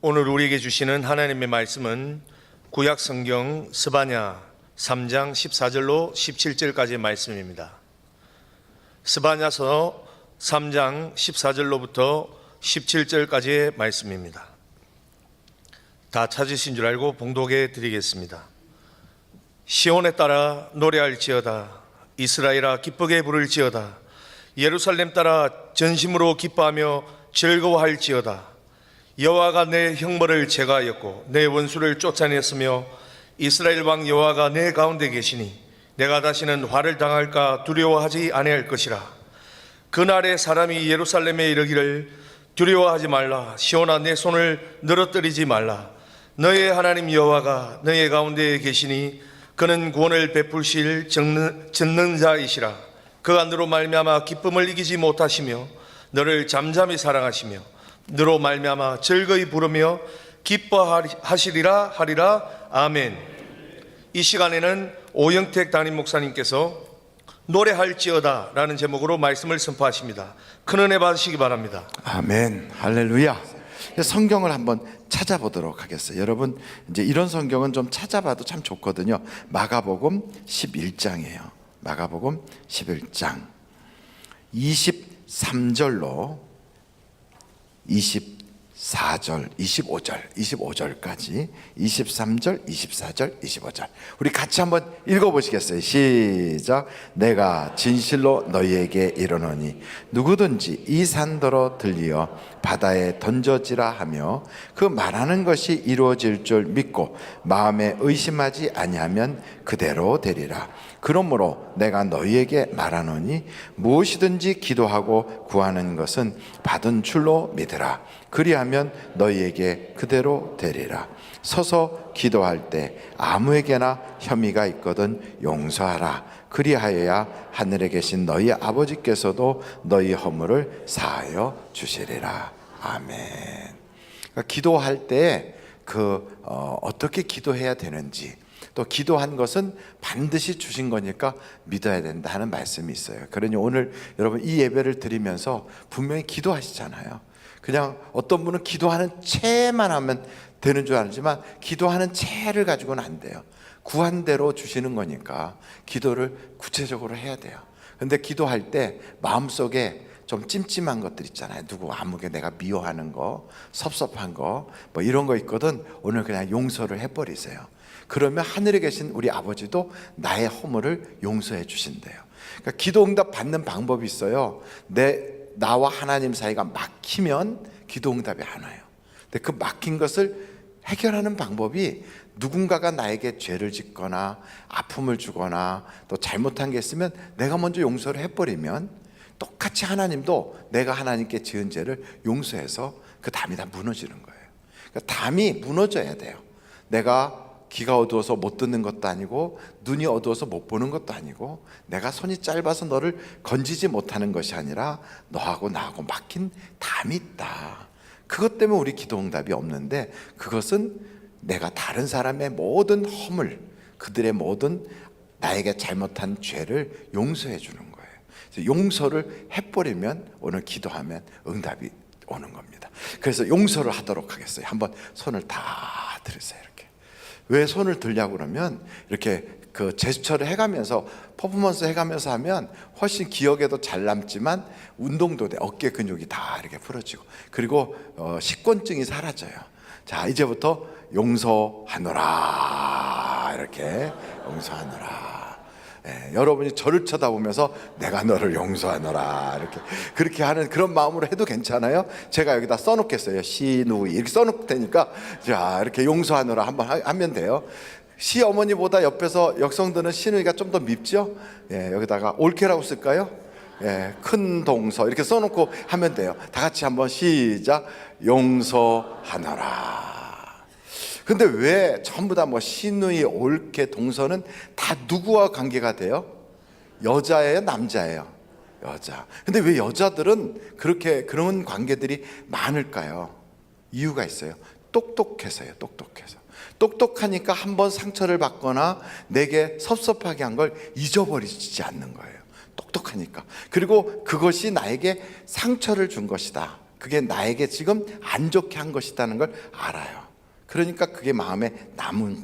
오늘 우리에게 주시는 하나님의 말씀은 구약 성경 스바냐 3장 14절로 17절까지의 말씀입니다. 스바냐서 3장 14절로부터 17절까지의 말씀입니다. 다 찾으신 줄 알고 봉독해 드리겠습니다. 시온에 따라 노래할지어다. 이스라엘아 기쁘게 부를지어다. 예루살렘 따라 전심으로 기뻐하며 즐거워할지어다. 여호와가 내 형벌을 제거하였고 내 원수를 쫓아냈으며 이스라엘 왕 여호와가 내 가운데 계시니 내가 다시는 화를 당할까 두려워하지 아니할 것이라. 그날에 사람이 예루살렘에 이르기를 두려워하지 말라. 시온아 내 손을 늘어뜨리지 말라. 너의 하나님 여호와가 너의 가운데 계시니 그는 구원을 베푸실 전능자이시라. 그가 너로 말미암아 기쁨을 이기지 못하시며 너를 잠잠히 사랑하시며 너로 말미암아 즐거이 부르며 기뻐하시리라 하리라. 아멘. 이 시간에는 오영택 담임 목사님께서 노래할지어다 라는 제목으로 말씀을 선포하십니다. 큰 은혜 받으시기 바랍니다. 아멘. 할렐루야. 성경을 한번 찾아보도록 하겠어요. 여러분 이제 이런 성경은 좀 찾아봐도 참 좋거든요. 마가복음 11장이에요. 마가복음 11장 23절로 24절, 25절까지 23절, 24절, 25절 우리 같이 한번 읽어보시겠어요? 시작. 내가 진실로 너희에게 이르노니 누구든지 이 산더러 들리어 바다에 던져지라 하며 그 말하는 것이 이루어질 줄 믿고 마음에 의심하지 아니하면 그대로 되리라. 그러므로 내가 너희에게 말하노니 무엇이든지 기도하고 구하는 것은 받은 줄로 믿으라. 그리하면 너희에게 그대로 되리라. 서서 기도할 때 아무에게나 혐의가 있거든 용서하라. 그리하여야 하늘에 계신 너희 아버지께서도 너희 허물을 사하여 주시리라. 아멘. 그러니까 기도할 때 어떻게 기도해야 되는지, 또 기도한 것은 반드시 주신 거니까 믿어야 된다 하는 말씀이 있어요. 그러니 오늘 여러분 이 예배를 드리면서 분명히 기도하시잖아요. 그냥 어떤 분은 기도하는 채만 하면 되는 줄 알지만 기도하는 채를 가지고는 안 돼요. 구한 대로 주시는 거니까 기도를 구체적으로 해야 돼요. 근데 기도할 때 마음속에 좀 찜찜한 것들 있잖아요. 누구 아무게 내가 미워하는 거, 섭섭한 거, 뭐 이런 거 있거든. 오늘 그냥 용서를 해버리세요. 그러면 하늘에 계신 우리 아버지도 나의 허물을 용서해 주신대요. 그러니까 기도 응답 받는 방법이 있어요. 나와 하나님 사이가 막히면 기도 응답이 안 와요. 근데 그 막힌 것을 해결하는 방법이 누군가가 나에게 죄를 짓거나 아픔을 주거나 또 잘못한 게 있으면 내가 먼저 용서를 해버리면 똑같이 하나님도 내가 하나님께 지은 죄를 용서해서 그 담이 다 무너지는 거예요. 그러니까 담이 무너져야 돼요. 내가 귀가 어두워서 못 듣는 것도 아니고 눈이 어두워서 못 보는 것도 아니고 내가 손이 짧아서 너를 건지지 못하는 것이 아니라 너하고 나하고 막힌 담이 있다. 그것 때문에 우리 기도 응답이 없는데, 그것은 내가 다른 사람의 모든 허물, 그들의 모든 나에게 잘못한 죄를 용서해 주는 거예요. 그래서 용서를 해버리면 오늘 기도하면 응답이 오는 겁니다. 그래서 용서를 하도록 하겠어요. 한번 손을 다 들으세요. 이렇게. 왜 손을 들냐고 그러면 이렇게 그 제스처를 해가면서 퍼포먼스 해가면서 하면 훨씬 기억에도 잘 남지만 운동도 돼. 어깨 근육이 다 이렇게 풀어지고, 그리고 식곤증이 사라져요. 자, 이제부터 용서하노라. 이렇게 용서하노라. 여러분이 저를 쳐다보면서 내가 너를 용서하노라 이렇게 그렇게 하는 그런 마음으로 해도 괜찮아요. 제가 여기다 써놓겠어요. 시누이 이렇게 써놓을 테니까 자 이렇게 용서하노라 한번 하면 돼요. 시어머니보다 옆에서 역성드는 시누이가 좀 더 밉죠. 여기다가 올케라고 쓸까요? 큰 동서 이렇게 써놓고 하면 돼요. 다 같이 한번 시작. 용서하노라. 근데 왜 전부 다 뭐 시누이, 올케, 동서는 다 누구와 관계가 돼요? 여자예요, 남자예요? 여자. 근데 왜 여자들은 그렇게 그런 관계들이 많을까요? 이유가 있어요. 똑똑해서요. 똑똑하니까 한번 상처를 받거나 내게 섭섭하게 한 걸 잊어버리지 않는 거예요. 똑똑하니까. 그리고 그것이 나에게 상처를 준 것이다. 그게 나에게 지금 안 좋게 한 것이라는 걸 알아요. 그러니까 그게 마음에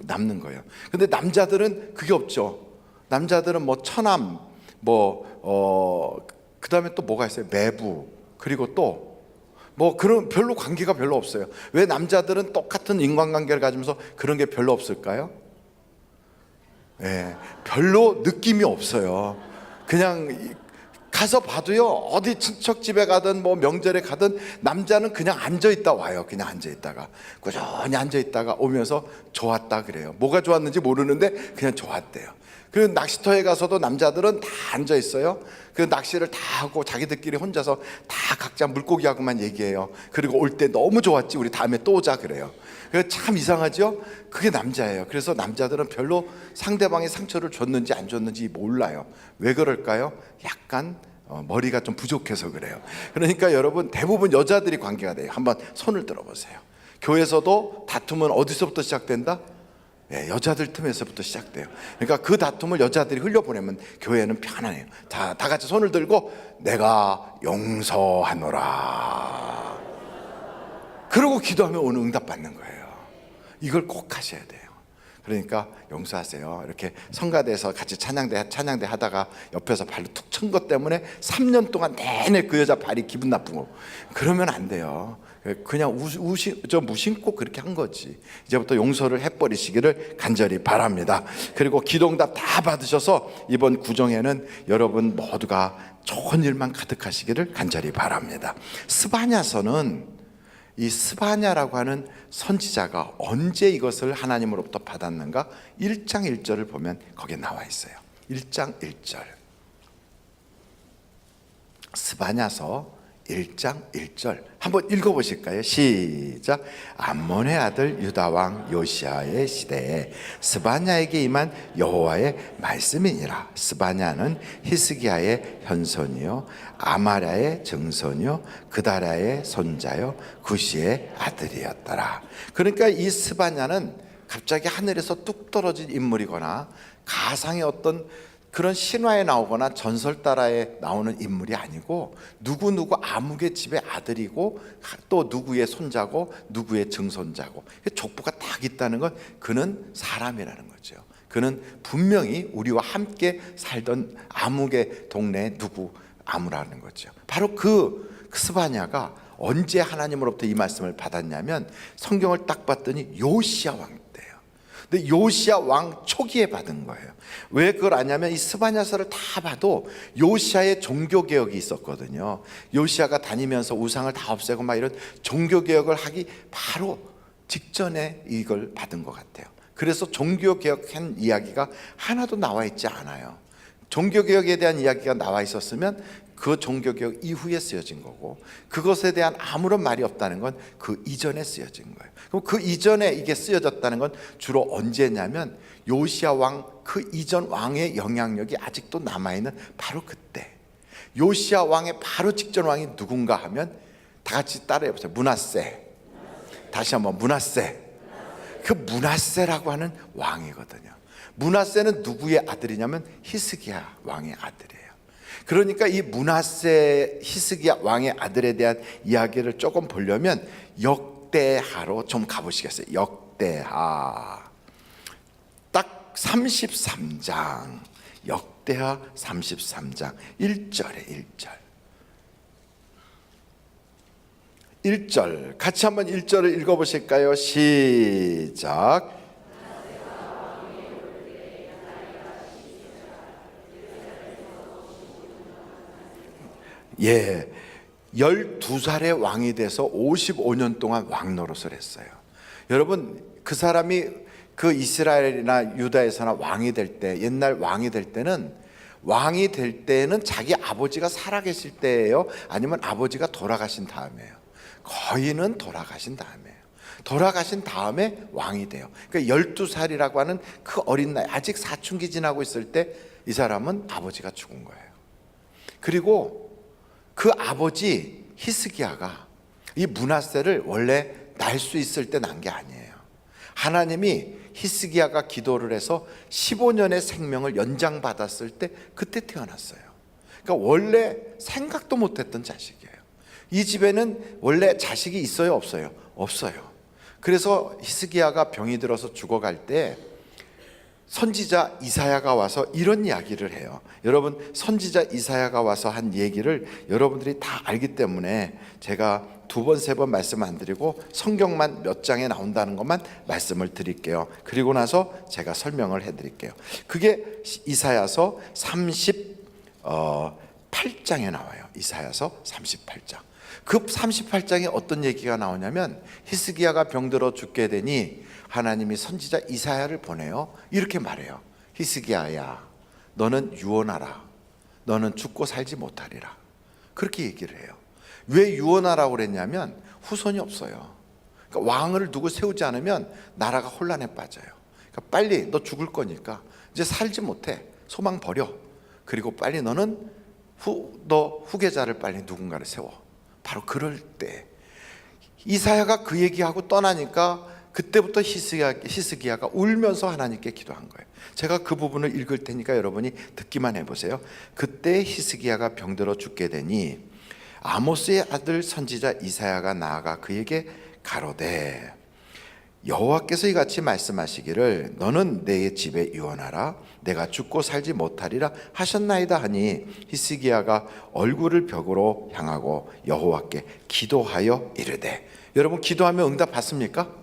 남는 거예요. 근데 남자들은 그게 없죠. 남자들은 뭐 처남, 그 다음에 또 뭐가 있어요? 매부, 그리고 또 뭐 그런 별로 관계가 별로 없어요. 왜 남자들은 똑같은 인간관계를 가지면서 그런 게 별로 없을까요? 예, 별로 느낌이 없어요. 그냥 가서 봐도요, 어디 친척 집에 가든 뭐 명절에 가든 남자는 그냥 앉아 있다 와요. 그냥 앉아 있다가 꾸준히 앉아 있다가 오면서 좋았다 그래요. 뭐가 좋았는지 모르는데 그냥 좋았대요. 그리고 낚시터에 가서도 남자들은 다 앉아 있어요. 그 낚시를 다 하고 자기들끼리 혼자서 다 각자 물고기하고만 얘기해요. 그리고 올 때 너무 좋았지, 우리 다음에 또 오자 그래요. 그래서 참 이상하죠? 그게 남자예요. 그래서 남자들은 별로 상대방이 상처를 줬는지 안 줬는지 몰라요. 왜 그럴까요? 약간 머리가 좀 부족해서 그래요. 그러니까 여러분, 대부분 여자들이 관계가 돼요. 한번 손을 들어보세요. 교회에서도 다툼은 어디서부터 시작된다? 네, 여자들 틈에서부터 시작돼요. 그러니까 그 다툼을 여자들이 흘려보내면 교회는 편안해요. 다 같이 손을 들고 내가 용서하노라, 그러고 기도하면 오늘 응답 받는 거예요. 이걸 꼭 하셔야 돼요. 그러니까 용서하세요. 이렇게 성가대에서 같이 찬양대 하다가 옆에서 발로 툭 친 것 때문에 3년 동안 내내 그 여자 발이 기분 나쁘고, 그러면 안 돼요. 그냥 무심코 그렇게 한 거지. 이제부터 용서를 해버리시기를 간절히 바랍니다. 그리고 기도응답 다 받으셔서 이번 구정에는 여러분 모두가 좋은 일만 가득하시기를 간절히 바랍니다. 스바냐서는, 이 스바냐라고 하는 선지자가 언제 이것을 하나님으로부터 받았는가? 1장 1절을 보면 거기에 나와 있어요. 1장 1절, 스바냐서 1장 1절 한번 읽어보실까요? 시작. 암몬의 아들 유다왕 요시아의 시대에 스바냐에게 임한 여호와의 말씀이니라. 스바냐는 히스기야의 현손이요 아마랴의 증손이요 그다랴의 손자요 구시의 아들이었더라. 그러니까 이 스바냐는 갑자기 하늘에서 뚝 떨어진 인물이거나 가상의 어떤 그런 신화에 나오거나 전설 따라에 나오는 인물이 아니고, 누구 아무개 집의 아들이고 또 누구의 손자고 누구의 증손자고 족보가 딱 있다는 건 그는 사람이라는 거죠. 그는 분명히 우리와 함께 살던 아무개 동네 누구 아무라는 거죠. 바로 그 스바냐가 언제 하나님으로부터 이 말씀을 받았냐면, 성경을 딱 봤더니 요시야 왕 때예요. 근데 요시야 왕 초기에 받은 거예요. 왜 그걸 아냐면, 이 스바냐서를 다 봐도 요시야의 종교개혁이 있었거든요. 요시야가 다니면서 우상을 다 없애고 막 이런 종교개혁을 하기 바로 직전에 이걸 받은 것 같아요. 그래서 종교개혁한 이야기가 하나도 나와 있지 않아요. 종교개혁에 대한 이야기가 나와 있었으면 그 종교개혁 이후에 쓰여진 거고, 그것에 대한 아무런 말이 없다는 건 그 이전에 쓰여진 거예요. 그럼 그 이전에 이게 쓰여졌다는 건 주로 언제냐면, 요시야 왕 그 이전 왕의 영향력이 아직도 남아있는 바로 그때. 요시야 왕의 바로 직전 왕이 누군가 하면 다 같이 따라해보세요. 므낫세. 다시 한번 므낫세. 그 므낫세라고 하는 왕이거든요. 므낫세는 누구의 아들이냐면 히스기야 왕의 아들이에요. 그러니까 이 므낫세 히스기야 왕의 아들에 대한 이야기를 조금 보려면 역대하로 좀 가보시겠어요? 역대하 딱 33장, 역대하 33장 1절에 1절 같이 한번 1절을 읽어보실까요? 시작. 예, 12살의 왕이 돼서 55년 동안 왕 노릇을 했어요. 여러분, 그 사람이 그 이스라엘이나 유다에서나 왕이 될 때, 옛날 왕이 될 때는 자기 아버지가 살아계실 때예요? 아니면 아버지가 돌아가신 다음에요? 거의는 돌아가신 다음에요. 돌아가신 다음에 왕이 돼요. 그러니까 12살이라고 하는 그 어린 나이, 아직 사춘기 지나고 있을 때 이 사람은 아버지가 죽은 거예요. 그리고 그 아버지 히스기야가 이 므낫세를 원래 날 수 있을 때 난 게 아니에요. 하나님이 히스기야가 기도를 해서 15년의 생명을 연장받았을 때 그때 태어났어요. 그러니까 원래 생각도 못했던 자식이에요. 이 집에는 원래 자식이 있어요, 없어요? 없어요. 그래서 히스기야가 병이 들어서 죽어갈 때 선지자 이사야가 와서 이런 이야기를 해요. 여러분, 선지자 이사야가 와서 한 얘기를 여러분들이 다 알기 때문에 제가 2번, 3번 말씀 안 드리고 성경만 몇 장에 나온다는 것만 말씀을 드릴게요. 그리고 나서 제가 설명을 해드릴게요. 그게 이사야서 38장에 나와요. 이사야서 38장. 그 38장에 어떤 얘기가 나오냐면 히스기야가 병들어 죽게 되니 하나님이 선지자 이사야를 보내요. 이렇게 말해요. 히스기야야, 너는 유언하라. 너는 죽고 살지 못하리라. 그렇게 얘기를 해요. 왜 유언하라고 그랬냐면 후손이 없어요. 그러니까 왕을 누구 세우지 않으면 나라가 혼란에 빠져요. 그러니까 빨리 너 죽을 거니까 이제 살지 못해. 소망 버려. 그리고 빨리 너는 너 후계자를 빨리 누군가를 세워. 바로 그럴 때 이사야가 그 얘기하고 떠나니까 그때부터 히스기야가 울면서 하나님께 기도한 거예요. 제가 그 부분을 읽을 테니까 여러분이 듣기만 해보세요. 그때 히스기야가 병들어 죽게 되니 아모스의 아들 선지자 이사야가 나아가 그에게 가로되 여호와께서 이같이 말씀하시기를 너는 내 집에 유언하라. 내가 죽고 살지 못하리라 하셨나이다 하니 히스기야가 얼굴을 벽으로 향하고 여호와께 기도하여 이르되. 여러분, 기도하면 응답 받습니까?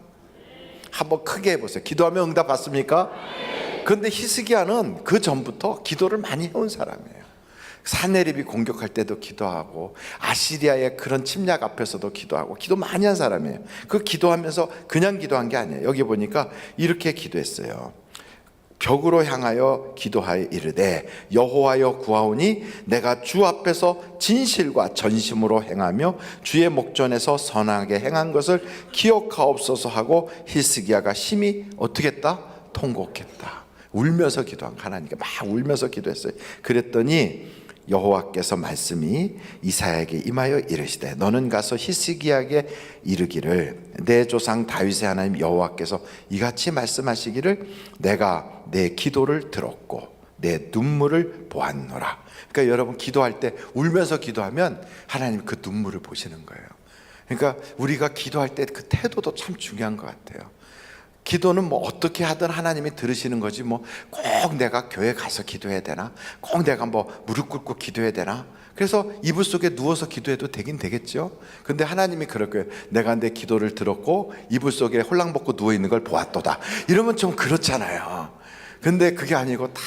한번 크게 해보세요. 기도하면 응답 받습니까? 그런데 히스기야는 그 전부터 기도를 많이 해온 사람이에요. 사네립이 공격할 때도 기도하고 아시리아의 그런 침략 앞에서도 기도하고 기도 많이 한 사람이에요. 그 기도하면서 그냥 기도한 게 아니에요. 여기 보니까 이렇게 기도했어요. 벽으로 향하여 기도하여 이르되 여호와여 구하오니 내가 주 앞에서 진실과 전심으로 행하며 주의 목전에서 선하게 행한 것을 기억하옵소서 하고 히스기야가 심히 어떻게 했다? 통곡했다. 울면서 기도한 하나님께 막 울면서 기도했어요. 그랬더니 여호와께서 말씀이 이사야에게 임하여 이르시되 너는 가서 히스기야에게 이르기를 내 조상 다윗의 하나님 여호와께서 이같이 말씀하시기를 내가 내 기도를 들었고 내 눈물을 보았노라. 그러니까 여러분, 기도할 때 울면서 기도하면 하나님 그 눈물을 보시는 거예요. 그러니까 우리가 기도할 때 그 태도도 참 중요한 것 같아요. 기도는 뭐 어떻게 하든 하나님이 들으시는 거지 뭐 꼭 내가 교회 가서 기도해야 되나? 꼭 내가 뭐 무릎 꿇고 기도해야 되나? 그래서 이불 속에 누워서 기도해도 되긴 되겠죠. 근데 하나님이 그럴 거예요. 내가 내 기도를 들었고 이불 속에 홀랑벗고 누워있는 걸 보았도다. 이러면 좀 그렇잖아요. 근데 그게 아니고 딱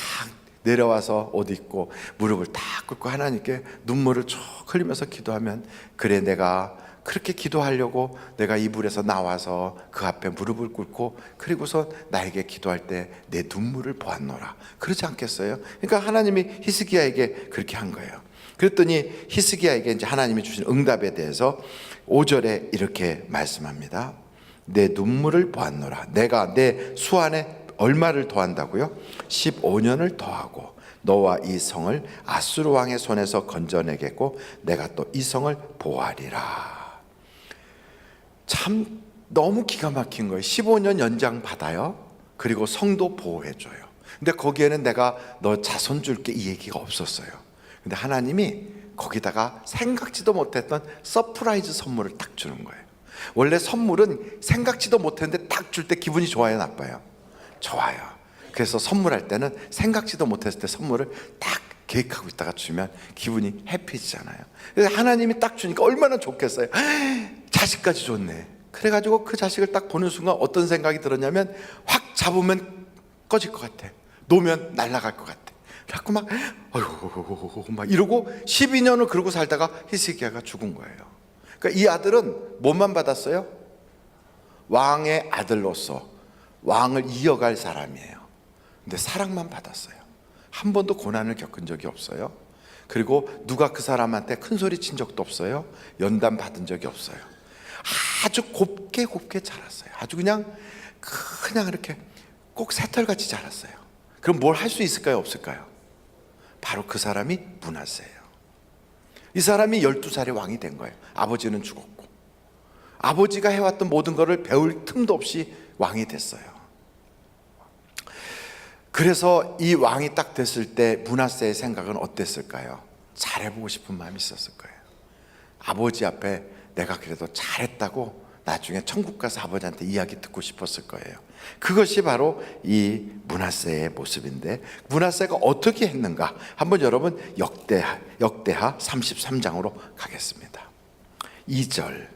내려와서 옷 입고 무릎을 딱 꿇고 하나님께 눈물을 쭉 흘리면서 기도하면 그래, 내가 그렇게 기도하려고 내가 이불에서 나와서 그 앞에 무릎을 꿇고 그리고서 나에게 기도할 때 내 눈물을 보았노라. 그러지 않겠어요? 그러니까 하나님이 히스기야에게 그렇게 한 거예요. 그랬더니 히스기야에게 이제 하나님이 주신 응답에 대해서 5절에 이렇게 말씀합니다. 내 눈물을 보았노라. 내가 내 수 안에 얼마를 더한다고요? 15년을 더하고 너와 이 성을 아수르 왕의 손에서 건져내겠고 내가 또 이 성을 보호하리라. 참 너무 기가 막힌 거예요. 15년 연장 받아요. 그리고 성도 보호해줘요. 근데 거기에는 내가 너 자손 줄게 이 얘기가 없었어요. 근데 하나님이 거기다가 생각지도 못했던 서프라이즈 선물을 딱 주는 거예요. 원래 선물은 생각지도 못했는데 딱 줄 때 기분이 좋아요, 나빠요? 좋아요. 그래서 선물할 때는 생각지도 못했을 때 선물을 딱 계획하고 있다가 주면 기분이 해피해지잖아요. 그래서 하나님이 딱 주니까 얼마나 좋겠어요. 자식까지 줬네. 그래가지고 그 자식을 딱 보는 순간 어떤 생각이 들었냐면 확 잡으면 꺼질 것 같아. 놓으면 날아갈 것 같아. 자꾸 막 어휴 막 이러고 12년을 그러고 살다가 히스기야가 죽은 거예요. 그러니까 이 아들은 뭐만 받았어요? 왕의 아들로서 왕을 이어갈 사람이에요. 근데 사랑만 받았어요. 한 번도 고난을 겪은 적이 없어요. 그리고 누가 그 사람한테 큰 소리 친 적도 없어요. 연단 받은 적이 없어요. 아주 곱게 자랐어요. 아주 그냥 이렇게 꼭 새털같이 자랐어요. 그럼 뭘 할 수 있을까요, 없을까요? 바로 그 사람이 므낫세예요. 이 사람이 12살에 왕이 된 거예요. 아버지는 죽었고 아버지가 해왔던 모든 것을 배울 틈도 없이 왕이 됐어요. 그래서 이 왕이 딱 됐을 때 므낫세의 생각은 어땠을까요? 잘해보고 싶은 마음이 있었을 거예요. 아버지 앞에 내가 그래도 잘했다고 나중에 천국 가서 아버지한테 이야기 듣고 싶었을 거예요. 그것이 바로 이 므낫세의 모습인데, 므낫세가 어떻게 했는가 한번 여러분 역대하 33장으로 가겠습니다. 2절,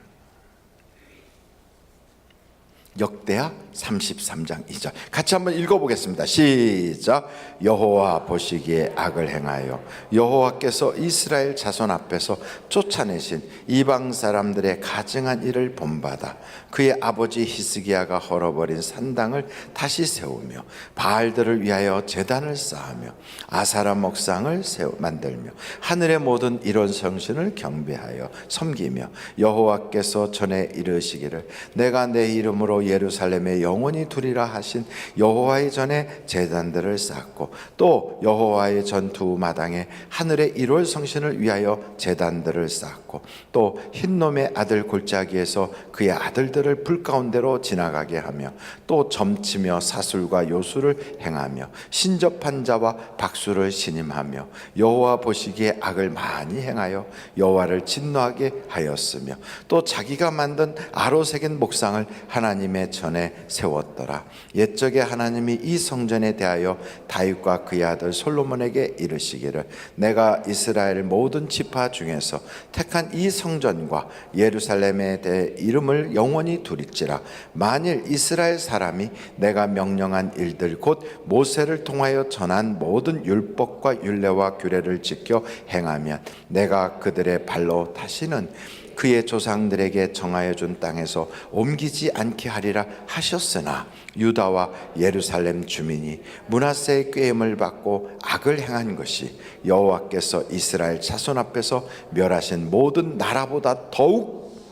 역대하 33장 2절 같이 한번 읽어보겠습니다. 시작. 여호와 보시기에 악을 행하여 여호와께서 이스라엘 자손 앞에서 쫓아내신 이방 사람들의 가증한 일을 본받아 그의 아버지 히스기야가 헐어버린 산당을 다시 세우며 바알들을 위하여 제단을 쌓으며 아사라 목상을 만들며 하늘의 모든 이런 성신을 경배하여 섬기며 여호와께서 전에 이르시기를 내가 내 이름으로 예루살렘에 영원히 두리라 하신 여호와의 전에 제단들을 쌓고 또 여호와의 전투 마당에 하늘의 1월 성신을 위하여 제단들을 쌓고 또 흰놈의 아들 골짜기에서 그의 아들들을 불 가운데로 지나가게 하며 또 점치며 사술과 요술을 행하며 신접한 자와 박수를 신임하며 여호와 보시기에 악을 많이 행하여 여호와를 진노하게 하였으며 또 자기가 만든 아로 새긴 목상을 하나님의 전에 세웠더라. 옛적에 하나님이 이 성전에 대하여 다윗과 그의 아들 솔로몬에게 이르시기를 내가 이스라엘 모든 지파 중에서 택한 이 성전과 예루살렘에 대해 이름을 영원히 두릴지라. 만일 이스라엘 사람이 내가 명령한 일들 곧 모세를 통하여 전한 모든 율법과 율례와 규례를 지켜 행하면 내가 그들의 발로 다시는 그의 조상들에게 정하여 준 땅에서 옮기지 않게 하리라 하셨으나 유다와 예루살렘 주민이 므낫세의 꾀임을 받고 악을 행한 것이 여호와께서 이스라엘 자손 앞에서 멸하신 모든 나라보다 더욱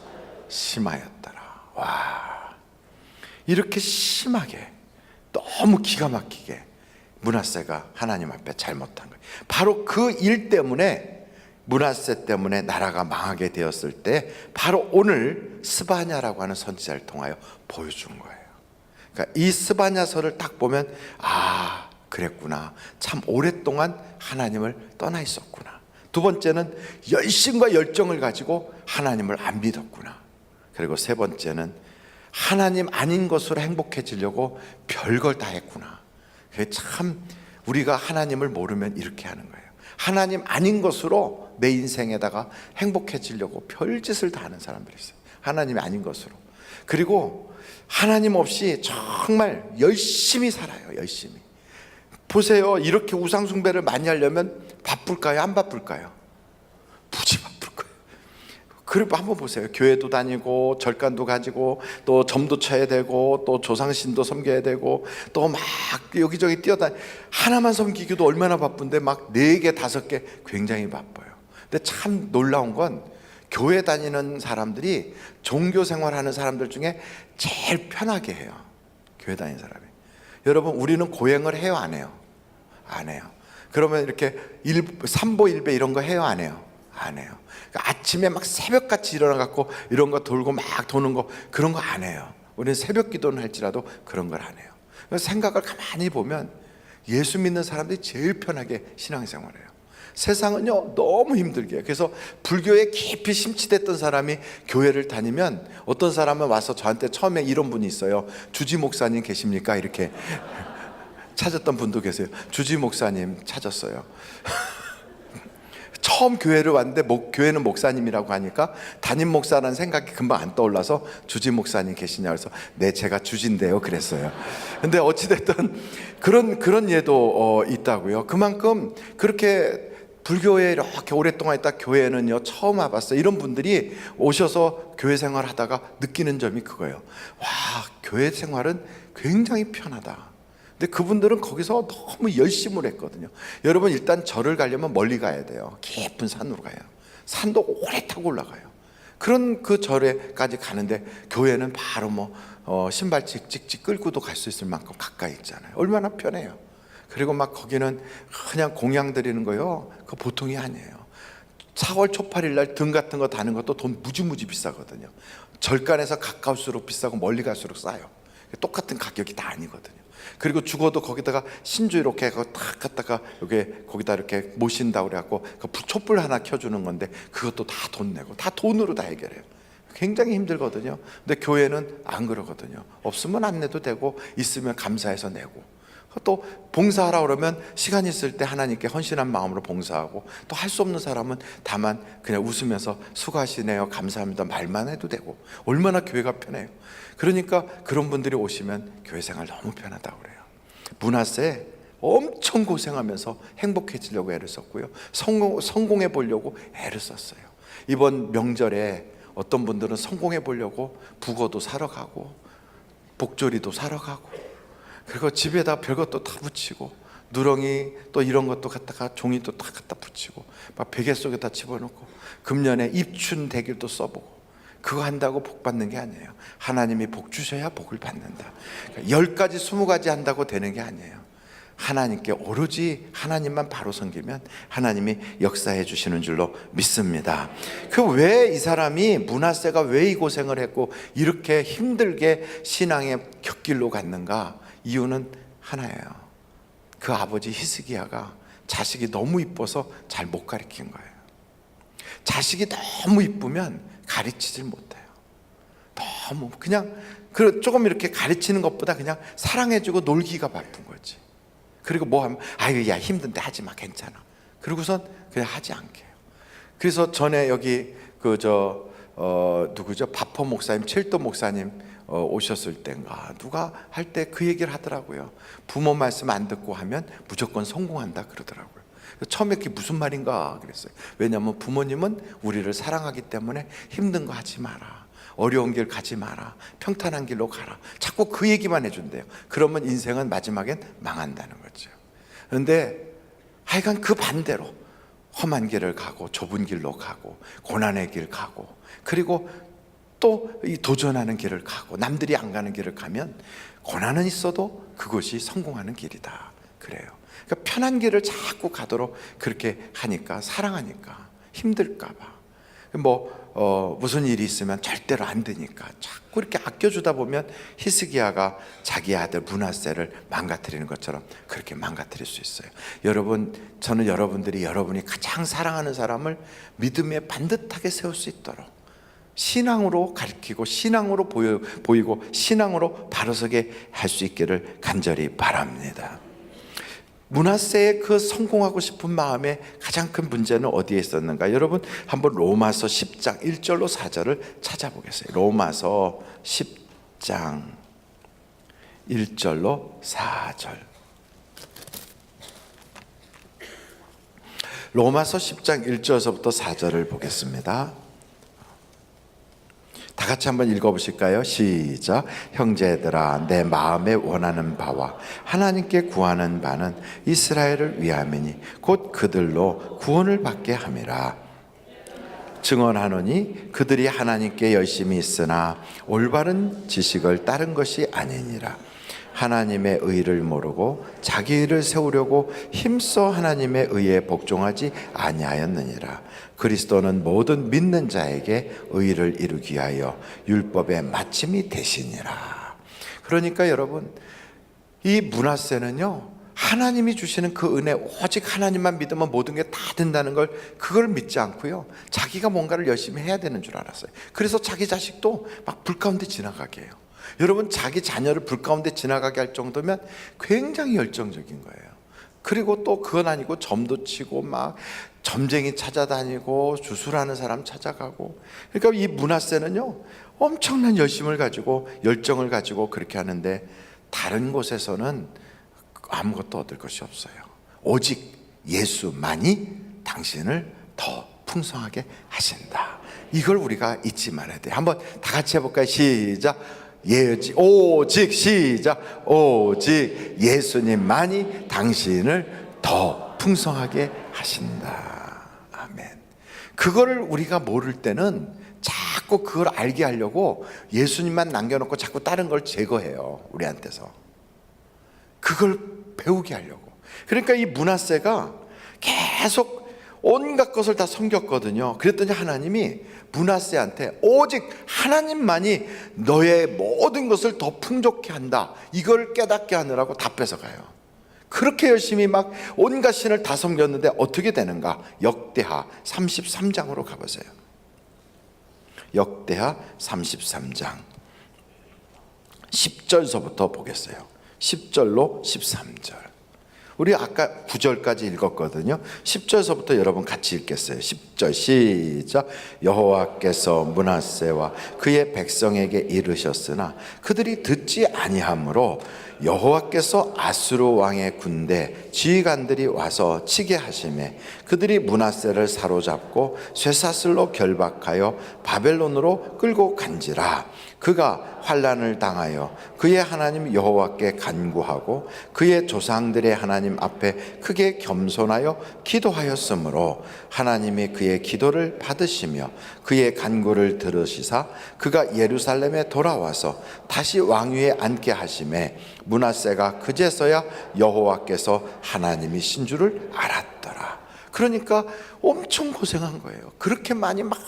심하였더라. 와, 이렇게 심하게 너무 기가 막히게 므낫세가 하나님 앞에 잘못한 거예요. 바로 그 일 때문에 므낫세 때문에 나라가 망하게 되었을 때 바로 오늘 스바냐라고 하는 선지자를 통하여 보여준 거예요. 그러니까 이 스바냐서를 딱 보면 아, 그랬구나. 참 오랫동안 하나님을 떠나 있었구나. 두 번째는 열심과 열정을 가지고 하나님을 안 믿었구나. 그리고 세 번째는 하나님 아닌 것으로 행복해지려고 별걸 다 했구나. 그게 참 우리가 하나님을 모르면 이렇게 하는 거예요. 하나님 아닌 것으로 내 인생에다가 행복해지려고 별짓을 다 하는 사람들이 있어요. 하나님이 아닌 것으로. 그리고 하나님 없이 정말 열심히 살아요. 열심히. 보세요. 이렇게 우상 숭배를 많이 하려면 바쁠까요? 안 바쁠까요? 무지 바쁠 거예요. 그리고 한번 보세요. 교회도 다니고 절간도 가지고 또 점도 쳐야 되고 또 조상신도 섬겨야 되고 또 막 여기저기 뛰어다니. 하나만 섬기기도 얼마나 바쁜데 막 4개 5개 굉장히 바빠요. 근데 참 놀라운 건 교회 다니는 사람들이 종교 생활하는 사람들 중에 제일 편하게 해요. 교회 다니는 사람이. 여러분, 우리는 고행을 해요, 안 해요? 안 해요. 그러면 이렇게 삼보 일배 이런 거 해요, 안 해요? 안 해요. 그러니까 아침에 막 새벽같이 일어나갖고 이런 거 돌고 막 도는 거 그런 거 안 해요. 우리는 새벽 기도는 할지라도 그런 걸 안 해요. 생각을 가만히 보면 예수 믿는 사람들이 제일 편하게 신앙생활해요. 세상은요 너무 힘들게 해요. 그래서 불교에 깊이 심취됐던 사람이 교회를 다니면 어떤 사람은 와서 저한테 처음에 이런 분이 있어요. 주지 목사님 계십니까? 이렇게 찾았던 분도 계세요. 주지 목사님 찾았어요. 처음 교회를 왔는데 교회는 목사님이라고 하니까 담임 목사라는 생각이 금방 안 떠올라서 주지 목사님 계시냐 그래서 네, 제가 주지인데요 그랬어요. 근데 어찌됐든 그런 예도 있다고요. 그만큼 그렇게 불교에 이렇게 오랫동안 있다 교회는요 처음 와봤어요. 이런 분들이 오셔서 교회 생활하다가 느끼는 점이 그거예요. 와, 교회 생활은 굉장히 편하다. 근데 그분들은 거기서 너무 열심을 했거든요. 여러분, 일단 절을 가려면 멀리 가야 돼요. 깊은 산으로 가요. 산도 오래 타고 올라가요. 그런 그 절에까지 가는데 교회는 바로 신발 찍찍찍 끌고도 갈 수 있을 만큼 가까이 있잖아요. 얼마나 편해요. 그리고 막 거기는 그냥 공양 드리는 거요. 그 보통이 아니에요. 4월 초팔일 날 등 같은 거 다는 것도 돈 무지무지 비싸거든요. 절간에서 가까울수록 비싸고 멀리 갈수록 싸요. 똑같은 가격이 다 아니거든요. 그리고 죽어도 거기다가 신주 이렇게 탁 갖다가 여기 거기다 이렇게 모신다고 그래갖고 그 촛불 하나 켜주는 건데 그것도 다 돈 내고 다 돈으로 다 해결해요. 굉장히 힘들거든요. 근데 교회는 안 그러거든요. 없으면 안 내도 되고 있으면 감사해서 내고, 또 봉사하라 그러면 시간 있을 때 하나님께 헌신한 마음으로 봉사하고, 또 할 수 없는 사람은 다만 그냥 웃으면서 수고하시네요, 감사합니다 말만 해도 되고, 얼마나 교회가 편해요. 그러니까 그런 분들이 오시면 교회 생활 너무 편하다고 그래요. 므낫세 엄청 고생하면서 행복해지려고 애를 썼고요, 성공해 보려고 애를 썼어요. 이번 명절에 어떤 분들은 성공해 보려고 북어도 사러 가고 복조리도 사러 가고, 그리고 집에다 별것도 다 붙이고, 누렁이 또 이런 것도 갖다가 종이도 다 갖다 붙이고, 막 베개 속에다 집어넣고, 금년에 입춘 대길도 써보고, 그거 한다고 복 받는 게 아니에요. 하나님이 복 주셔야 복을 받는다. 10가지 20가지 한다고 되는 게 아니에요. 하나님께 오로지 하나님만 바로 섬기면 하나님이 역사해 주시는 줄로 믿습니다. 그 왜 이 사람이, 므낫세가 왜 이 고생을 했고 이렇게 힘들게 신앙의 곁길로 갔는가? 이유는 하나예요. 그 아버지 히스기야가 자식이 너무 이뻐서 잘 못 가르친 거예요. 자식이 너무 이쁘면 가르치질 못해요. 너무 그냥 조금 이렇게 가르치는 것보다 그냥 사랑해주고 놀기가 바쁜 거지. 그리고 뭐 하면 아유 야 힘든데 하지 마, 괜찮아. 그러고선 그냥 하지 않게 해요. 그래서 전에 여기 누구죠? 바포 목사님, 칠도 목사님 오셨을 때인가 누가 할 때 그 얘기를 하더라고요. 부모 말씀 안 듣고 하면 무조건 성공한다 그러더라고요. 처음에 그게 무슨 말인가 그랬어요. 왜냐하면 부모님은 우리를 사랑하기 때문에 힘든 거 하지 마라, 어려운 길 가지 마라, 평탄한 길로 가라, 자꾸 그 얘기만 해준대요. 그러면 인생은 마지막엔 망한다는 거죠. 그런데 하여간 그 반대로 험한 길을 가고 좁은 길로 가고 고난의 길 가고, 그리고 또 이 도전하는 길을 가고 남들이 안 가는 길을 가면 고난은 있어도 그것이 성공하는 길이다 그래요. 그러니까 편한 길을 자꾸 가도록 그렇게 하니까, 사랑하니까, 힘들까 봐 무슨 일이 있으면 절대로 안 되니까 자꾸 이렇게 아껴주다 보면 히스기야가 자기 아들 므낫세를 망가뜨리는 것처럼 그렇게 망가뜨릴 수 있어요. 여러분, 저는 여러분이 가장 사랑하는 사람을 믿음에 반듯하게 세울 수 있도록 신앙으로 가르치고 신앙으로 보이고 신앙으로 바로서게 할 수 있기를 간절히 바랍니다. 므낫세의 그 성공하고 싶은 마음의 가장 큰 문제는 어디에 있었는가? 여러분 한번 로마서 10장 1절로 4절을 찾아보겠어요. 로마서 10장 1절로 4절. 로마서 10장 1절서부터 4절을 보겠습니다. 다 같이 한번 읽어보실까요? 시작. 형제들아, 내 마음에 원하는 바와 하나님께 구하는 바는 이스라엘을 위함이니 곧 그들로 구원을 받게 함이라. 증언하노니 그들이 하나님께 열심히 있으나 올바른 지식을 따른 것이 아니니라. 하나님의 의를 모르고 자기 의를 세우려고 힘써 하나님의 의에 복종하지 아니하였느니라. 그리스도는 모든 믿는 자에게 의를 이루기 위하여 율법의 마침이 되시니라. 그러니까 여러분, 이 므낫세는요, 하나님이 주시는 그 은혜, 오직 하나님만 믿으면 모든 게 다 된다는 걸, 그걸 믿지 않고요, 자기가 뭔가를 열심히 해야 되는 줄 알았어요. 그래서 자기 자식도 막 불 가운데 지나가게 해요. 여러분, 자기 자녀를 불 가운데 지나가게 할 정도면 굉장히 열정적인 거예요. 그리고 또 그건 아니고 점도 치고 막 점쟁이 찾아다니고 주술하는 사람 찾아가고. 그러니까 이 므낫세는요, 엄청난 열심을 가지고 열정을 가지고 그렇게 하는데, 다른 곳에서는 아무것도 얻을 것이 없어요. 오직 예수만이 당신을 더 풍성하게 하신다. 이걸 우리가 잊지 말아야 돼요. 한번 다 같이 해볼까요? 시작. 오직, 시작. 오직 예수님만이 당신을 더 풍성하게 하신다. 아멘. 그거를 우리가 모를 때는 자꾸 그걸 알게 하려고 예수님만 남겨놓고 자꾸 다른 걸 제거해요, 우리한테서. 그걸 배우게 하려고. 그러니까 이 므낫세가 계속 온갖 것을 다 섬겼거든요. 그랬더니 하나님이 므낫세한테 오직 하나님만이 너의 모든 것을 더 풍족케 한다, 이걸 깨닫게 하느라고 다 뺏어가요. 그렇게 열심히 막 온갖 신을 다 섬겼는데 어떻게 되는가? 역대하 33장으로 가보세요. 역대하 33장 10절서부터 보겠어요. 10절로 13절. 우리 아까 9절까지 읽었거든요. 10절서부터 여러분 같이 읽겠어요. 10절 시작. 여호와께서 므낫세와 그의 백성에게 이르셨으나 그들이 듣지 아니하므로 여호와께서 아수르 왕의 군대 지휘관들이 와서 치게 하시매 그들이 므낫세를 사로잡고 쇠사슬로 결박하여 바벨론으로 끌고 간지라. 그가 환난을 당하여 그의 하나님 여호와께 간구하고 그의 조상들의 하나님 앞에 크게 겸손하여 기도하였으므로 하나님이 그의 기도를 받으시며 그의 간구를 들으시사 그가 예루살렘에 돌아와서 다시 왕위에 앉게 하시매 므낫세가 그제서야 여호와께서 하나님이신 줄을 알았더라. 그러니까 엄청 고생한 거예요. 그렇게 많이 막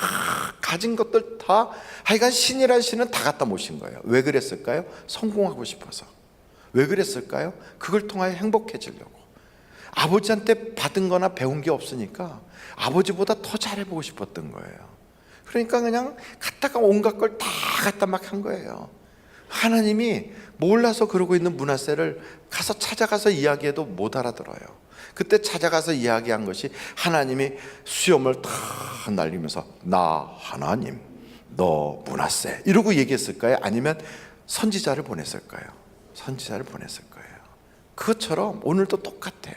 가진 것들 다, 하여간 신이란 신은 다 갖다 모신 거예요. 왜 그랬을까요? 성공하고 싶어서. 왜 그랬을까요? 그걸 통하여 행복해지려고. 아버지한테 받은 거나 배운 게 없으니까 아버지보다 더 잘해보고 싶었던 거예요. 그러니까 그냥 갖다가 온갖 걸 다 갖다 막 한 거예요. 하나님이 몰라서 그러고 있는 므낫세를 가서 찾아가서 이야기해도 못 알아들어요. 그때 찾아가서 이야기한 것이 하나님이 수염을 다 날리면서 나 하나님 너 므낫세 이러고 얘기했을까요? 아니면 선지자를 보냈을까요? 선지자를 보냈을 거예요. 그것처럼 오늘도 똑같아요.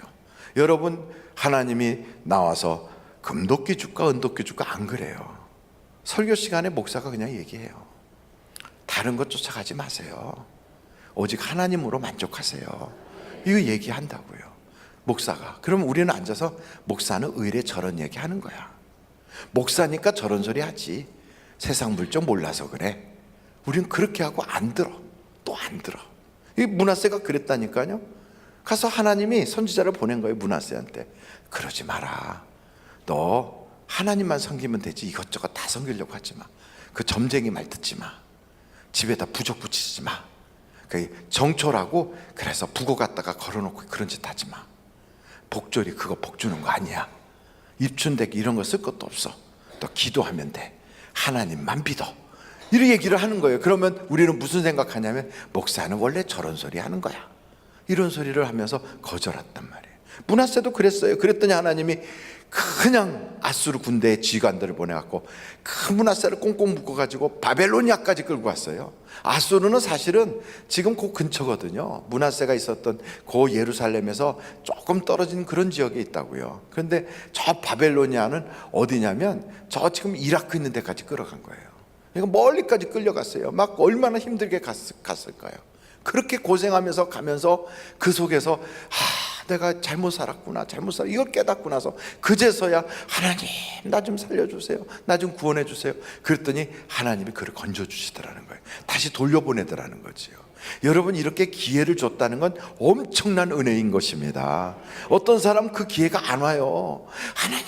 여러분, 하나님이 나와서 금도끼 줄까 은도끼 줄까 안 그래요. 설교 시간에 목사가 그냥 얘기해요. 다른 것 쫓아가지 마세요. 오직 하나님으로 만족하세요. 이거 얘기한다고요, 목사가. 그럼 우리는 앉아서 목사는 의례 저런 얘기 하는 거야. 목사니까 저런 소리 하지. 세상 물정 몰라서 그래. 우린 그렇게 하고 안 들어. 또 안 들어. 이 므낫세가 그랬다니까요. 가서 하나님이 선지자를 보낸 거예요, 므낫세한테. 그러지 마라. 너 하나님만 섬기면 되지 이것저것 다 섬기려고 하지 마. 그 점쟁이 말 듣지 마. 집에다 부적 붙이지 마. 그 정초라고 그래서 북어 갖다가 걸어놓고 그런 짓 하지 마. 복조리 그거 복 주는 거 아니야. 입춘대기 이런 거 쓸 것도 없어. 또 기도하면 돼. 하나님만 믿어. 이런 얘기를 하는 거예요. 그러면 우리는 무슨 생각하냐면 목사는 원래 저런 소리 하는 거야. 이런 소리를 하면서 거절했단 말이에요. 므낫세도 그랬어요. 그랬더니 하나님이 그냥 아수르 군대의 지휘관들을 보내갖고 그 므낫세를 꽁꽁 묶어가지고 바벨로니아까지 끌고 왔어요. 아수르는 사실은 지금 그 근처거든요. 므낫세가 있었던 그 예루살렘에서 조금 떨어진 그런 지역에 있다고요. 그런데 저 바벨로니아는 어디냐면 저 지금 이라크 있는 데까지 끌어간 거예요. 그러니까 멀리까지 끌려갔어요. 막 얼마나 힘들게 갔을까요? 그렇게 고생하면서 가면서 그 속에서 내가 잘못 살았구나, 이걸 깨닫고 나서 그제서야 하나님 나 좀 살려주세요, 나 좀 구원해 주세요. 그랬더니 하나님이 그를 건져주시더라는 거예요. 다시 돌려보내더라는 거지요. 여러분, 이렇게 기회를 줬다는 건 엄청난 은혜인 것입니다. 어떤 사람 그 기회가 안 와요. 하나님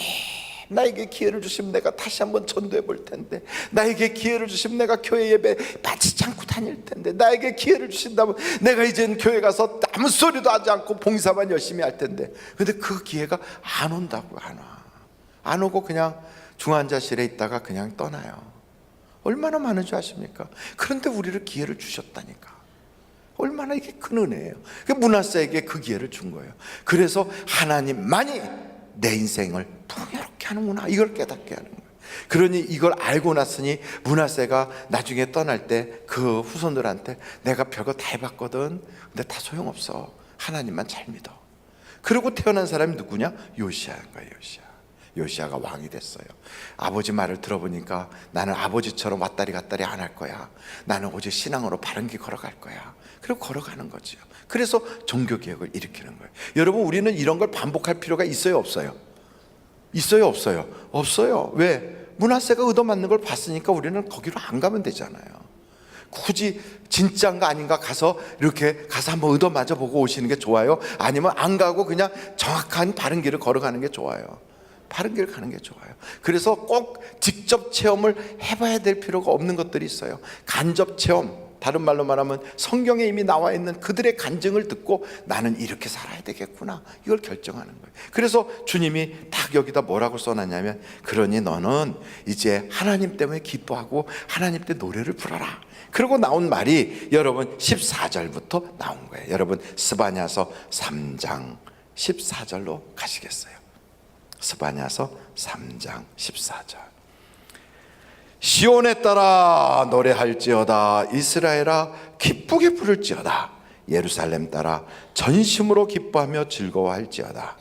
나에게 기회를 주시면 내가 다시 한번 전도해 볼 텐데, 나에게 기회를 주시면 내가 교회 예배 빠지지 않고 다닐 텐데, 나에게 기회를 주신다면 내가 이제는 교회 가서 아무 소리도 하지 않고 봉사만 열심히 할 텐데. 근데 그 기회가 안 온다고. 안 오고 그냥 중환자실에 있다가 그냥 떠나요. 얼마나 많은 줄 아십니까? 그런데 우리를 기회를 주셨다니까. 얼마나 이게 큰 은혜예요. 므낫세에게 그 기회를 준 거예요. 그래서 하나님만이 내 인생을 풍요롭게 하는구나, 이걸 깨닫게 하는 거예요. 그러니 이걸 알고 났으니 므낫세가 나중에 떠날 때 그 후손들한테 내가 별거 다 해봤거든, 근데 다 소용없어, 하나님만 잘 믿어. 그리고 태어난 사람이 누구냐? 요시아인 거예요. 요시아가 왕이 됐어요. 아버지 말을 들어보니까 나는 아버지처럼 왔다리 갔다리 안 할 거야. 나는 오직 신앙으로 바른 길 걸어갈 거야. 그리고 걸어가는 거지요. 그래서 종교개혁을 일으키는 거예요. 여러분, 우리는 이런 걸 반복할 필요가 있어요, 없어요? 있어요, 없어요? 없어요. 왜? 므낫세가 얻어맞는 걸 봤으니까 우리는 거기로 안 가면 되잖아요. 굳이 진짜인가 아닌가 가서 이렇게 가서 한번 얻어맞아 보고 오시는 게 좋아요? 아니면 안 가고 그냥 정확한 바른 길을 걸어가는 게 좋아요? 바른 길 가는 게 좋아요. 그래서 꼭 직접 체험을 해봐야 될 필요가 없는 것들이 있어요. 간접 체험, 다른 말로 말하면 성경에 이미 나와 있는 그들의 간증을 듣고 나는 이렇게 살아야 되겠구나, 이걸 결정하는 거예요. 그래서 주님이 딱 여기다 뭐라고 써놨냐면, 그러니 너는 이제 하나님 때문에 기뻐하고 하나님 때 노래를 부르라. 그리고 나온 말이 여러분 14절부터 나온 거예요. 여러분 스바냐서 3장 14절로 가시겠어요? 스바냐서 3장 14절. 시온에 따라 노래할지어다. 이스라엘아 기쁘게 부를지어다. 예루살렘 따라 전심으로 기뻐하며 즐거워할지어다.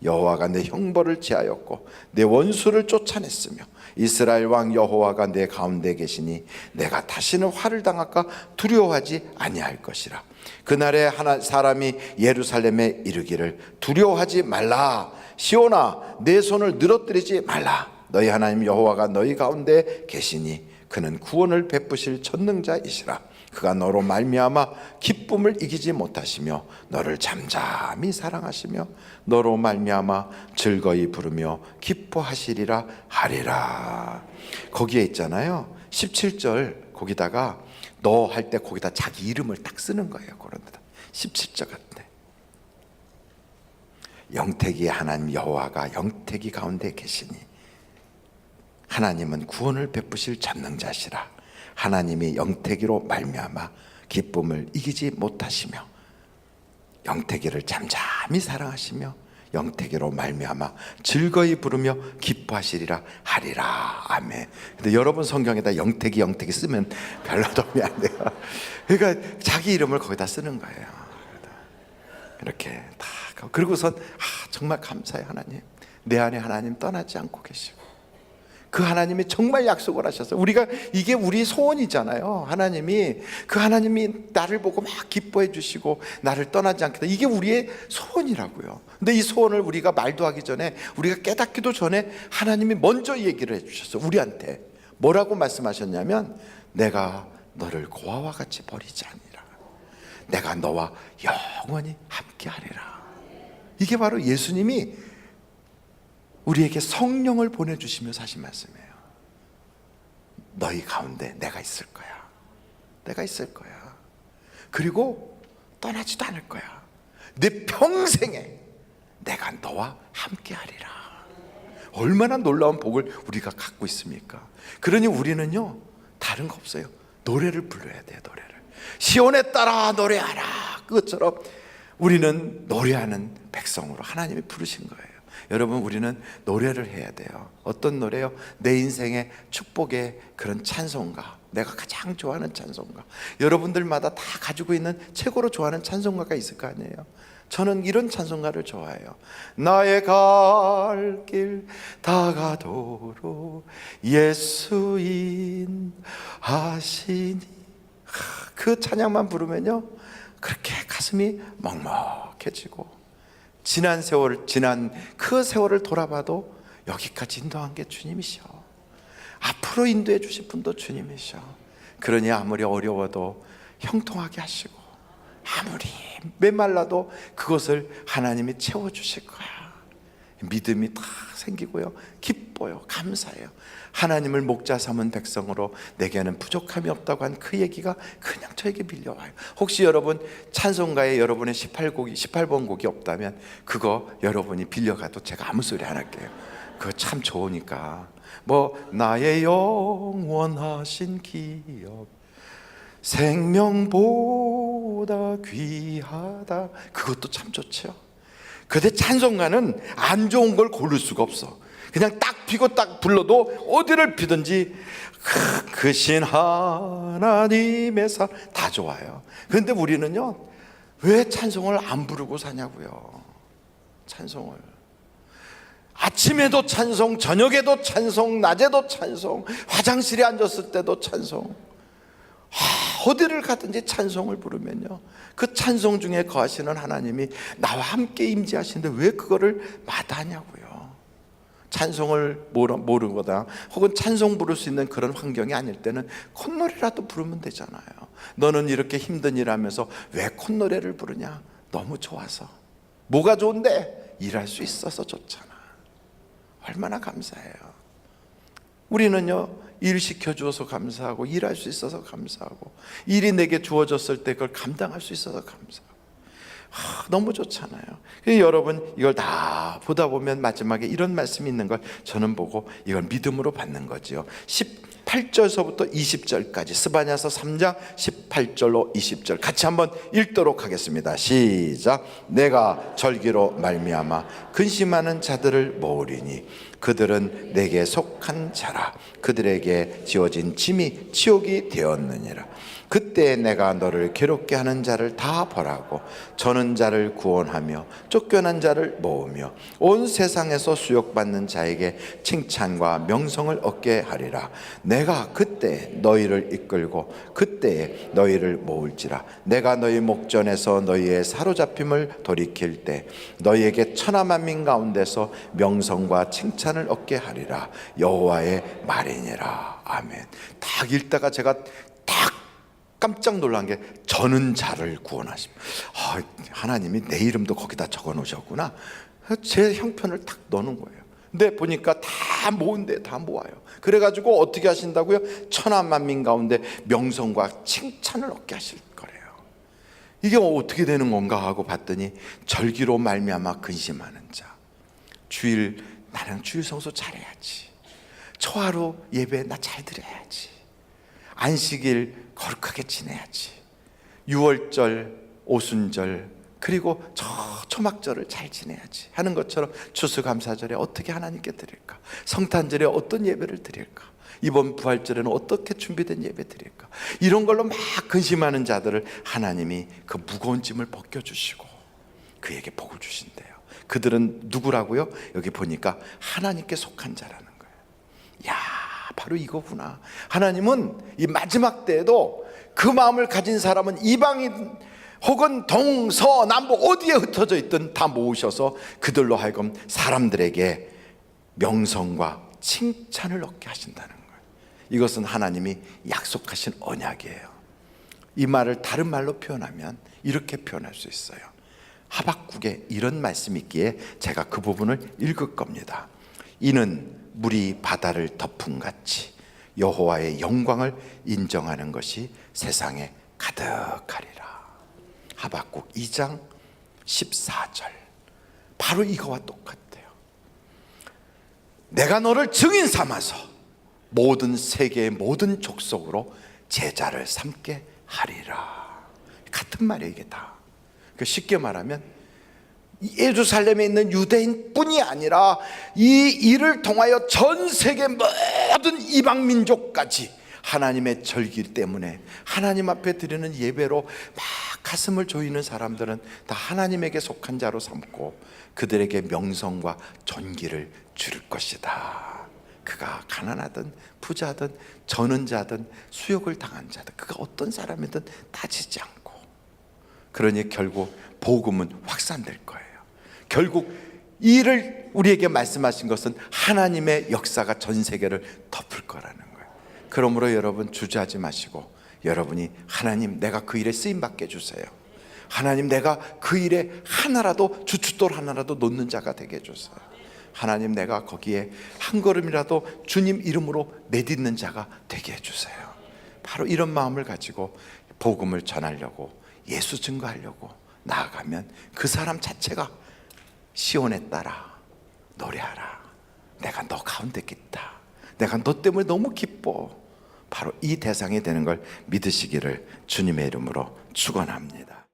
여호와가 내 형벌을 제하였고 내 원수를 쫓아냈으며 이스라엘 왕 여호와가 내 가운데 계시니 내가 다시는 화를 당할까 두려워하지 아니할 것이라. 그날에 하나 사람이 예루살렘에 이르기를 두려워하지 말라. 시온아 내 손을 늘어뜨리지 말라. 너희 하나님 여호와가 너희 가운데 계시니 그는 구원을 베푸실 전능자이시라. 그가 너로 말미암아 기쁨을 이기지 못하시며 너를 잠잠히 사랑하시며 너로 말미암아 즐거이 부르며 기뻐하시리라 하리라. 거기에 있잖아요, 17절 거기다가 너 할 때 거기다 자기 이름을 딱 쓰는 거예요. 그런 데다 17절 같은데, 영택이 하나님 여호와가 영택이 가운데 계시니 하나님은 구원을 베푸실 전능자시라. 하나님이 영태기로 말미암아 기쁨을 이기지 못하시며 영태기를 잠잠히 사랑하시며 영태기로 말미암아 즐거이 부르며 기뻐하시리라 하리라. 아멘. 근데 여러분 성경에다 영태기 쓰면 별로 도움이 안 돼요. 그러니까 자기 이름을 거기다 쓰는 거예요. 이렇게 다. 그리고선 정말 감사해요. 하나님, 내 안에 하나님 떠나지 않고 계시고 그 하나님이 정말 약속을 하셨어요. 우리가 이게 우리 소원이잖아요. 하나님이 나를 보고 막 기뻐해 주시고 나를 떠나지 않겠다, 이게 우리의 소원이라고요. 근데 이 소원을 우리가 말도 하기 전에, 우리가 깨닫기도 전에 하나님이 먼저 얘기를 해주셨어요. 우리한테 뭐라고 말씀하셨냐면, 내가 너를 고아와 같이 버리지 아니라 내가 너와 영원히 함께하리라. 이게 바로 예수님이 우리에게 성령을 보내주시며 사신 말씀이에요. 너희 가운데 내가 있을 거야. 내가 있을 거야. 그리고 떠나지도 않을 거야. 내 평생에 내가 너와 함께 하리라. 얼마나 놀라운 복을 우리가 갖고 있습니까? 그러니 우리는요, 다른 거 없어요. 노래를 불러야 돼요. 노래를. 시온에 따라 노래하라. 그것처럼 우리는 노래하는 백성으로 하나님이 부르신 거예요. 여러분, 우리는 노래를 해야 돼요. 어떤 노래요? 내 인생의 축복의 그런 찬송가, 내가 가장 좋아하는 찬송가, 여러분들마다 다 가지고 있는 최고로 좋아하는 찬송가가 있을 거 아니에요. 저는 이런 찬송가를 좋아해요. 나의 갈 길 다가도록 예수 인하시니. 그 찬양만 부르면요, 그렇게 가슴이 먹먹해지고, 지난 그 세월을 돌아봐도 여기까지 인도한 게 주님이셔. 앞으로 인도해 주실 분도 주님이셔. 그러니 아무리 어려워도 형통하게 하시고, 아무리 메말라도 그것을 하나님이 채워주실 거야. 믿음이 다 생기고요, 기뻐요, 감사해요. 하나님을 목자 삼은 백성으로 내게는 부족함이 없다고 한 그 얘기가 그냥 저에게 밀려와요. 혹시 여러분 찬송가에 여러분의 18번 곡이 없다면 그거 여러분이 빌려가도 제가 아무 소리 안 할게요. 그거 참 좋으니까. 나의 영원하신 기업 생명보다 귀하다, 그것도 참 좋죠. 그런데 찬송가는 안 좋은 걸 고를 수가 없어. 그냥 딱 피고 딱 불러도 어디를 피든지 크신 하나님의 사랑 다 좋아요. 그런데 우리는요, 왜 찬송을 안 부르고 사냐고요. 찬송을 아침에도 찬송, 저녁에도 찬송, 낮에도 찬송, 화장실에 앉았을 때도 찬송, 어디를 가든지 찬송을 부르면요, 그 찬송 중에 거하시는 하나님이 나와 함께 임재하시는데 왜 그거를 마다하냐고요. 찬송을 모르거나 혹은 찬송 부를 수 있는 그런 환경이 아닐 때는 콧노래라도 부르면 되잖아요. 너는 이렇게 힘든 일 하면서 왜 콧노래를 부르냐? 너무 좋아서. 뭐가 좋은데? 일할 수 있어서 좋잖아. 얼마나 감사해요. 우리는요, 일 시켜주어서 감사하고, 일할 수 있어서 감사하고, 일이 내게 주어졌을 때 그걸 감당할 수 있어서 감사하고, 너무 좋잖아요. 여러분, 이걸 다 보다 보면 마지막에 이런 말씀이 있는 걸 저는 보고 이걸 믿음으로 받는 거지요. 18절서부터 20절까지 스바냐서 3장 18절로 20절 같이 한번 읽도록 하겠습니다. 시작. 내가 절기로 말미암아 근심하는 자들을 모으리니 그들은 내게 속한 자라. 그들에게 지어진 짐이 지옥이 되었느니라. 그때 내가 너를 괴롭게 하는 자를 다 벌하고 저는 자를 구원하며 쫓겨난 자를 모으며 온 세상에서 수욕받는 자에게 칭찬과 명성을 얻게 하리라. 내가 그때 너희를 이끌고 그때 너희를 모을지라. 내가 너희 목전에서 너희의 사로잡힘을 돌이킬 때 너희에게 천하만민 가운데서 명성과 칭찬을 얻게 하리라. 여호와의 말이니라. 아멘. 딱 읽다가 제가 딱 깜짝 놀란 게 저는 자를 구원하십니다. 하나님이 내 이름도 거기다 적어 놓으셨구나. 제 형편을 딱 넣는 거예요. 근데 보니까 다 모은데 다 모아요. 그래가지고 어떻게 하신다고요? 천하만민 가운데 명성과 칭찬을 얻게 하실 거래요. 이게 어떻게 되는 건가 하고 봤더니 절기로 말미암아 근심하는 자. 나는 주일 성수 잘해야지. 초하루 예배 나 잘 드려야지. 안식일 거룩하게 지내야지. 6월절, 오순절, 그리고 초막절을 잘 지내야지 하는 것처럼 추수감사절에 어떻게 하나님께 드릴까? 성탄절에 어떤 예배를 드릴까? 이번 부활절에는 어떻게 준비된 예배 드릴까? 이런 걸로 막 근심하는 자들을 하나님이 그 무거운 짐을 벗겨주시고 그에게 복을 주신대요. 그들은 누구라고요? 여기 보니까 하나님께 속한 자라는 거예요. 야, 바로 이거구나. 하나님은 이 마지막 때에도 그 마음을 가진 사람은 이방인 혹은 동서남북 어디에 흩어져 있든 다 모으셔서 그들로 하여금 사람들에게 명성과 칭찬을 얻게 하신다는 거예요. 이것은 하나님이 약속하신 언약이에요. 이 말을 다른 말로 표현하면 이렇게 표현할 수 있어요. 하박국에 이런 말씀이 있기에 제가 그 부분을 읽을 겁니다. 이는 물이 바다를 덮음같이 여호와의 영광을 인정하는 것이 세상에 가득하리라. 하박국 2장 14절. 바로 이거와 똑같아요. 내가 너를 증인 삼아서 모든 세계의 모든 족속으로 제자를 삼게 하리라. 같은 말이에요, 이게 다. 쉽게 말하면 예루살렘에 있는 유대인뿐이 아니라 이 일을 통하여 전 세계 모든 이방 민족까지 하나님의 절기 때문에 하나님 앞에 드리는 예배로 막 가슴을 조이는 사람들은 다 하나님에게 속한 자로 삼고 그들에게 명성과 존귀를 줄 것이다. 그가 가난하든 부자든 저는 자든 수욕을 당한 자든 그가 어떤 사람이든 따지지 않고, 그러니 결국 복음은 확산될 거예요. 결국 이 일을 우리에게 말씀하신 것은 하나님의 역사가 전 세계를 덮을 거라는 거예요. 그러므로 여러분 주저하지 마시고, 여러분이 하나님 내가 그 일에 쓰임받게 해주세요. 하나님 내가 그 일에 하나라도 주춧돌 하나라도 놓는 자가 되게 해주세요. 하나님 내가 거기에 한 걸음이라도 주님 이름으로 내딛는 자가 되게 해주세요. 바로 이런 마음을 가지고 복음을 전하려고, 예수 증거하려고 나아가면 그 사람 자체가 시온에 따라 노래하라, 내가 너 가운데 있다, 내가 너 때문에 너무 기뻐, 바로 이 대상이 되는 걸 믿으시기를 주님의 이름으로 축원합니다.